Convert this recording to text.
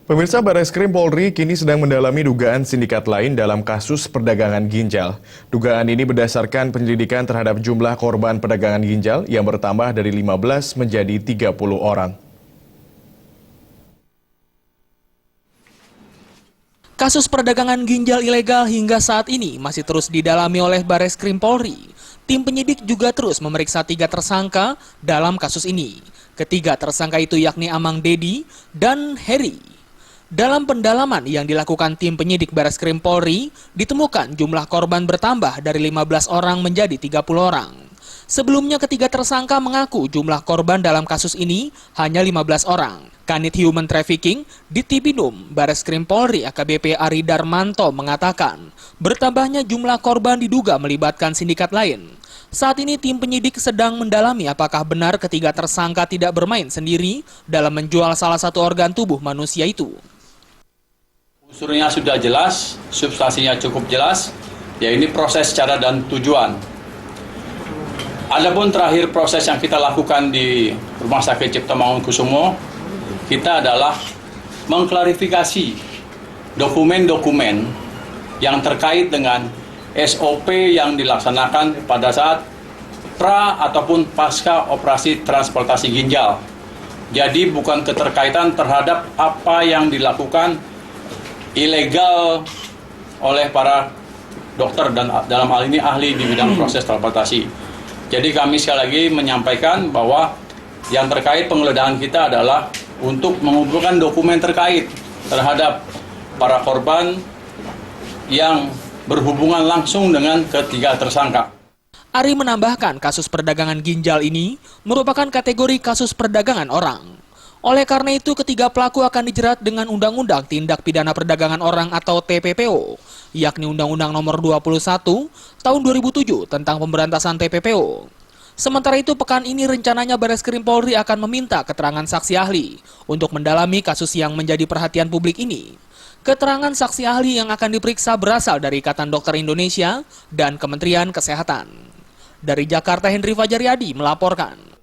Pemirsa, Barreskrim Polri kini sedang mendalami dugaan sindikat lain dalam kasus perdagangan ginjal. Dugaan ini berdasarkan penyelidikan terhadap jumlah korban perdagangan ginjal yang bertambah dari 15 menjadi 30 orang. Kasus perdagangan ginjal ilegal hingga saat ini masih terus didalami oleh Barreskrim Polri. Tim penyidik juga terus memeriksa 3 tersangka dalam kasus ini. Ketiga tersangka itu yakni Amang Dedi dan Heri. Dalam pendalaman yang dilakukan tim penyidik Barreskrim Polri, ditemukan jumlah korban bertambah dari 15 orang menjadi 30 orang. Sebelumnya ketiga tersangka mengaku jumlah korban dalam kasus ini hanya 15 orang. Kanit Human Trafficking di Tipidum Barreskrim Polri AKBP Ari Darmanto mengatakan, bertambahnya jumlah korban diduga melibatkan sindikat lain. Saat ini tim penyidik sedang mendalami apakah benar ketiga tersangka tidak bermain sendiri dalam menjual salah satu organ tubuh manusia itu. Unsurnya sudah jelas, substansinya cukup jelas, ya ini proses, cara, dan tujuan. Adapun terakhir proses yang kita lakukan di Rumah Sakit Cipto Mangunkusumo, kita adalah mengklarifikasi dokumen-dokumen yang terkait dengan SOP yang dilaksanakan pada saat pra ataupun pasca operasi transplantasi ginjal. Jadi bukan keterkaitan terhadap apa yang dilakukan ilegal oleh para dokter dan dalam hal ini ahli di bidang proses transplantasi. Jadi kami sekali lagi menyampaikan bahwa yang terkait penggeledahan kita adalah untuk mengumpulkan dokumen terkait terhadap para korban yang berhubungan langsung dengan ketiga tersangka. Ari menambahkan kasus perdagangan ginjal ini merupakan kategori kasus perdagangan orang. Oleh karena itu, ketiga pelaku akan dijerat dengan Undang-Undang Tindak Pidana Perdagangan Orang atau TPPO, yakni Undang-Undang Nomor 21 Tahun 2007 tentang pemberantasan TPPO. Sementara itu, pekan ini rencananya Barreskrim Polri akan meminta keterangan saksi ahli untuk mendalami kasus yang menjadi perhatian publik ini. Keterangan saksi ahli yang akan diperiksa berasal dari Ikatan Dokter Indonesia dan Kementerian Kesehatan. Dari Jakarta, Henry Fajaryadi melaporkan.